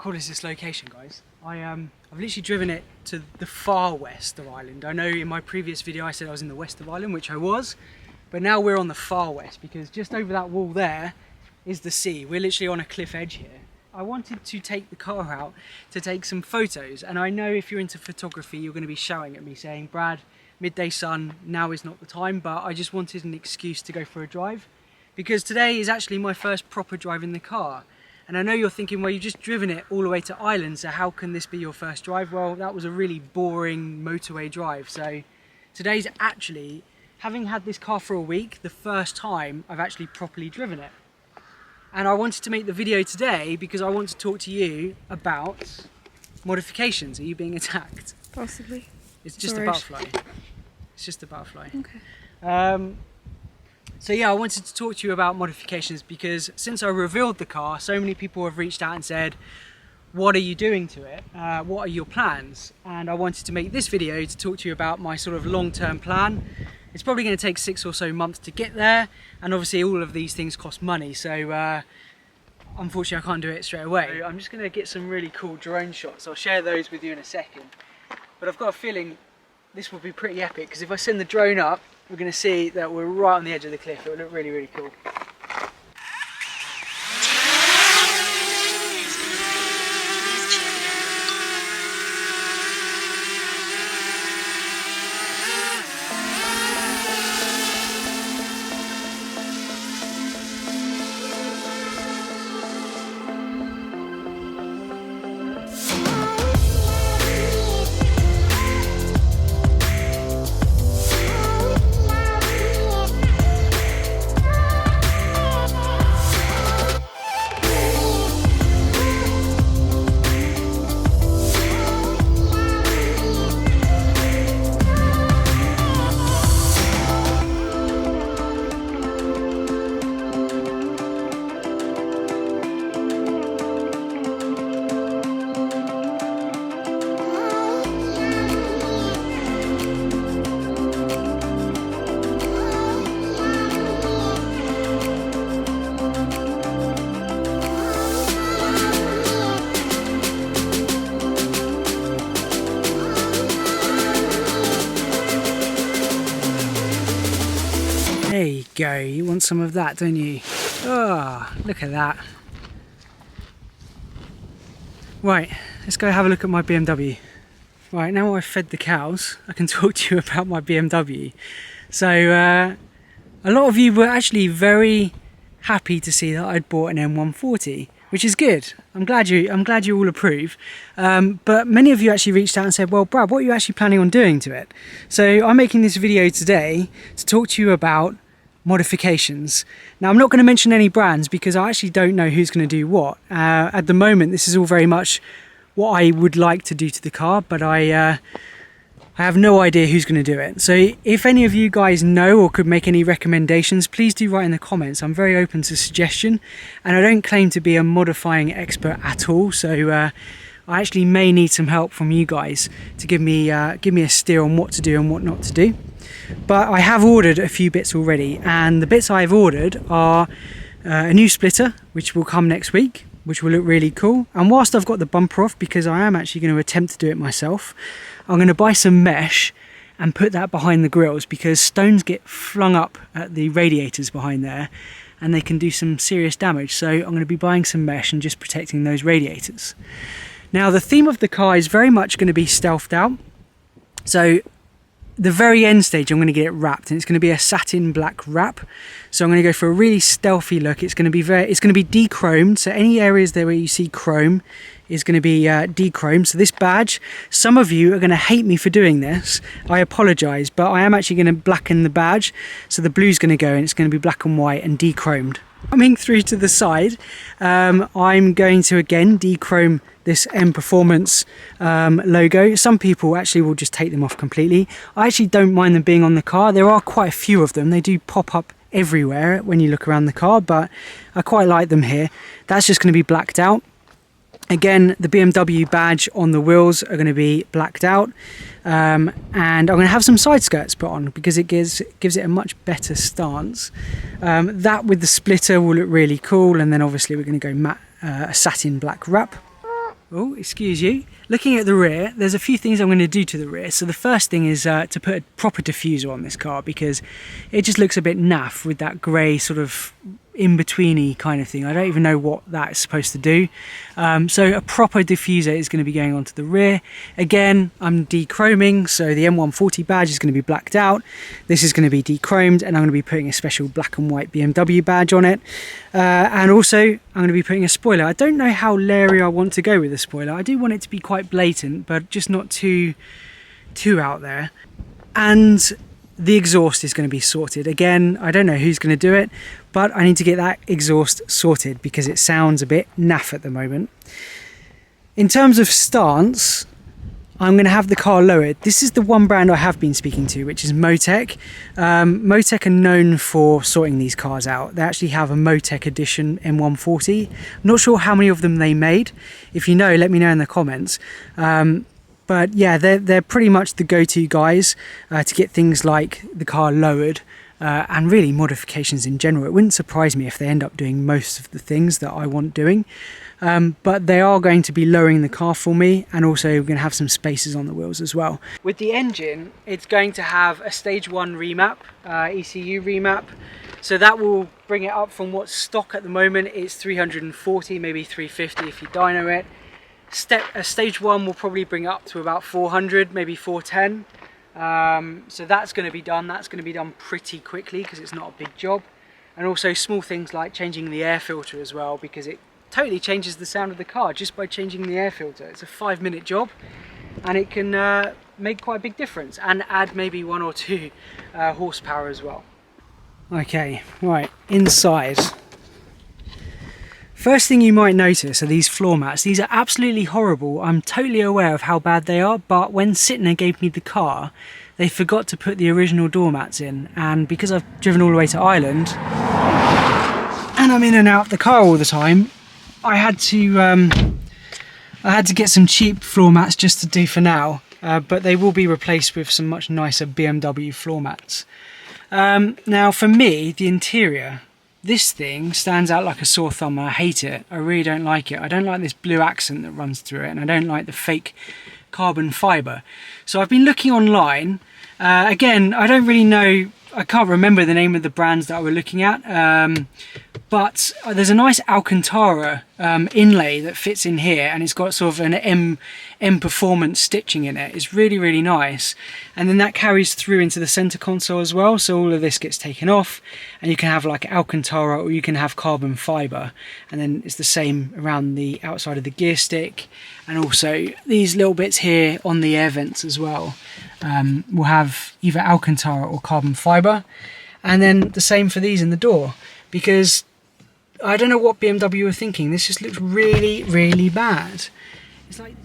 cool is this location, guys? I've literally driven it to the far west of Ireland. I know in my previous video I said I was in the west of Ireland, which I was, but now we're on the far west because just over that wall there is the sea. We're literally on a cliff edge here. I wanted to take the car out to take some photos, and I know if you're into photography you're going to be shouting at me saying, Brad, midday sun, now is not the time, but I just wanted an excuse to go for a drive because today is actually my first proper drive in the car. And I know you're thinking, well, you've just driven it all the way to Ireland, so how can this be your first drive? Well, that was a really boring motorway drive. So today's actually, having had this car for a week, the first time I've actually properly driven it. And I wanted to make the video today because I want to talk to you about modifications. Are you being attacked? Possibly. It's just a butterfly. It's just a butterfly. Okay. So yeah, I wanted to talk to you about modifications because since I revealed the car, so many people have reached out and said, what are you doing to it? What are your plans? And I wanted to make this video to talk to you about my sort of long-term plan. It's probably going to take 6 or so months to get there, and obviously all of these things cost money, so unfortunately I can't do it straight away. So I'm just going to get some really cool drone shots. I'll share those with you in a second, but I've got a feeling this will be pretty epic because if I send the drone up, we're going to see that we're right on the edge of the cliff. It will look really, really cool. There you go, you want some of that, don't you? Oh, look at that. Right, let's go have a look at my BMW. Right, now I've fed the cows, I can talk to you about my BMW. So, a lot of you were actually very happy to see that I'd bought an M140, which is good. I'm glad you all approve. But many of you actually reached out and said, well, Brad, what are you actually planning on doing to it? So I'm making this video today to talk to you about modifications. Now, I'm not going to mention any brands because I actually don't know who's going to do what. At the moment, this is all very much what I would like to do to the car, but I have no idea who's going to do it. So if any of you guys know or could make any recommendations, please do write in the comments. I'm very open to suggestion, and I don't claim to be a modifying expert at all, so I actually may need some help from you guys to give me a steer on what to do and what not to do. But I have ordered a few bits already, and the bits I've ordered are a new splitter, which will come next week, which will look really cool. And whilst I've got the bumper off, because I am actually going to attempt to do it myself, I'm going to buy some mesh and put that behind the grills because stones get flung up at the radiators behind there and they can do some serious damage. So I'm going to be buying some mesh and just protecting those radiators. Now, the theme of the car is very much going to be stealthed out. So the very end stage, I'm going to get it wrapped, and it's going to be a satin black wrap. So I'm going to go for a really stealthy look. It's going to be de-chromed. So any areas there where you see chrome is going to be de-chromed. So this badge, some of you are going to hate me for doing this. I apologise, but I am actually going to blacken the badge. So the blue's going to go, and it's going to be black and white and de-chromed. Coming through to the side, I'm going to again de-chrome this M Performance logo. Some people actually will just take them off completely. I actually don't mind them being on the car. There are quite a few of them. They do pop up everywhere when you look around the car, but I quite like them here. That's just going to be blacked out. Again, the BMW badge on the wheels are going to be blacked out, and I'm going to have some side skirts put on because it gives it a much better stance. That with the splitter will look really cool, and then obviously we're going to go matte, a satin black wrap. Oh, excuse you. Looking at the rear, there's a few things I'm going to do to the rear. So the first thing is to put a proper diffuser on this car, because it just looks a bit naff with that grey sort of in-betweeny kind of thing. I don't even know what that is supposed to do. So a proper diffuser is going to be going onto the rear. Again, I'm dechroming, so the M140 badge is going to be blacked out. This is going to be dechromed, and I'm going to be putting a special black and white BMW badge on it. And also, I'm going to be putting a spoiler. I don't know how leery I want to go with the spoiler. I do want it to be quite blatant, but just not too out there. And the exhaust is going to be sorted. Again, I don't know who's going to do it, but I need to get that exhaust sorted because it sounds a bit naff at the moment. In terms of stance, I'm going to have the car lowered. This is the one brand I have been speaking to, which is Motec. Motec are known for sorting these cars out. They actually have a Motec Edition M140. I'm not sure how many of them they made. If you know, let me know in the comments. But yeah, they're pretty much the go-to guys to get things like the car lowered and really modifications in general. It wouldn't surprise me if they end up doing most of the things that I want doing. But they are going to be lowering the car for me, and also we're going to have some spaces on the wheels as well. With the engine, it's going to have a stage 1 remap, ECU remap. So that will bring it up from what's stock at the moment. It's 340, maybe 350 if you dyno it. Stage 1 will probably bring up to about 400, maybe 410. So that's going to be done. That's going to be done pretty quickly because it's not a big job. And also small things like changing the air filter as well, because it totally changes the sound of the car just by changing the air filter. It's a 5-minute job, and it can make quite a big difference and add maybe 1 or 2 horsepower as well. Okay, right, inside. First thing you might notice are these floor mats. These are absolutely horrible. I'm totally aware of how bad they are, but when Sytner gave me the car, they forgot to put the original doormats in, and because I've driven all the way to Ireland and I'm in and out the car all the time, I had to get some cheap floor mats just to do for now, but they will be replaced with some much nicer BMW floor mats. Now for me, the interior, this thing stands out like a sore thumb. I hate it. I really don't like it. I don't like this blue accent that runs through it, and I don't like the fake carbon fibre. So I've been looking online. Again, I don't really know, I can't remember the name of the brands that I were looking at, but there's a nice Alcantara inlay that fits in here, and it's got sort of an M Performance stitching in it. It's really, really nice. And then that carries through into the center console as well, so all of this gets taken off, and you can have like Alcantara or you can have carbon fiber, and then it's the same around the outside of the gear stick, and also these little bits here on the air vents as well will have either Alcantara or carbon fiber, and then the same for these in the door, because I don't know what BMW were thinking. This just looks really, really bad. It's like...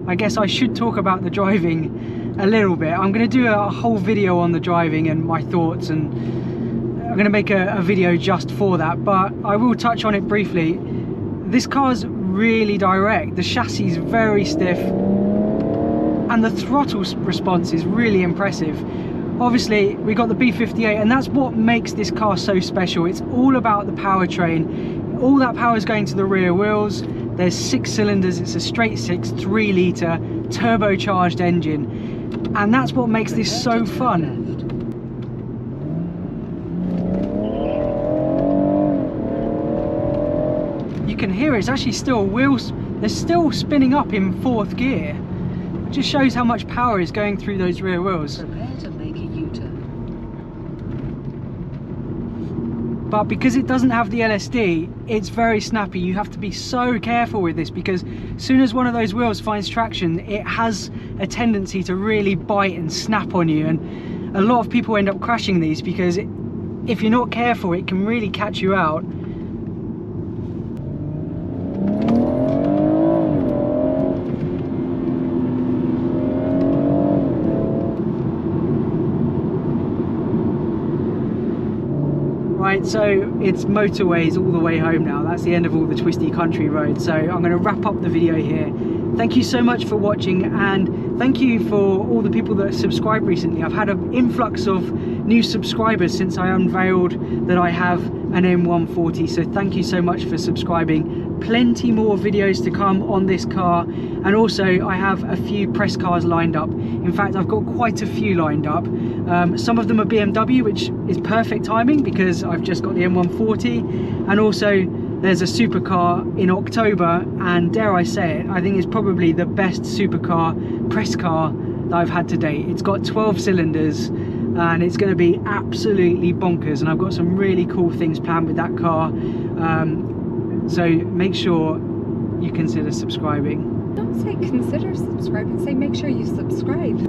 I guess I should talk about the driving a little bit. I'm going to do a whole video on the driving and my thoughts, and I'm going to make a video just for that, but I will touch on it briefly. This car's really direct. The chassis is very stiff, and the throttle response is really impressive. Obviously, we got the B58, and that's what makes this car so special. It's all about the powertrain. All that power is going to the rear wheels. There's 6 cylinders, it's a straight 6, 3 litre turbocharged engine, and that's what makes this so fun. You can hear it's actually still wheels, they're still spinning up in 4th gear. It just shows how much power is going through those rear wheels. Prepare to make a U-turn. but because it doesn't have the LSD, it's very snappy. You have to be so careful with this, because as soon as one of those wheels finds traction, it has a tendency to really bite and snap on you, and a lot of people end up crashing these because if you're not careful, it can really catch you out. Right, so it's motorways all the way home now. That's the end of all the twisty country roads. So I'm going to wrap up the video here. Thank you so much for watching, and thank you for all the people that have subscribed recently. I've had an influx of new subscribers since I unveiled that I have an M140, so thank you so much for subscribing. Plenty more videos to come on this car, and also I have a few press cars lined up. In fact, I've got quite a few lined up. Some of them are BMW, which is perfect timing because I've just got the M140, and also there's a supercar in October, and dare I say it, I think it's probably the best supercar press car that I've had to date. It's got 12 cylinders and it's going to be absolutely bonkers, and I've got some really cool things planned with that car. So make sure you consider subscribing. Don't say consider subscribing, say make sure you subscribe.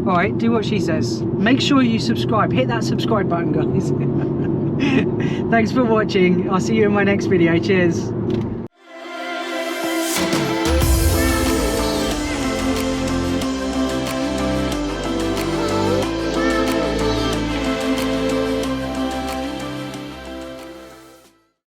Alright, do what she says. Make sure you subscribe. Hit that subscribe button, guys. Thanks for watching. I'll see you in my next video. Cheers.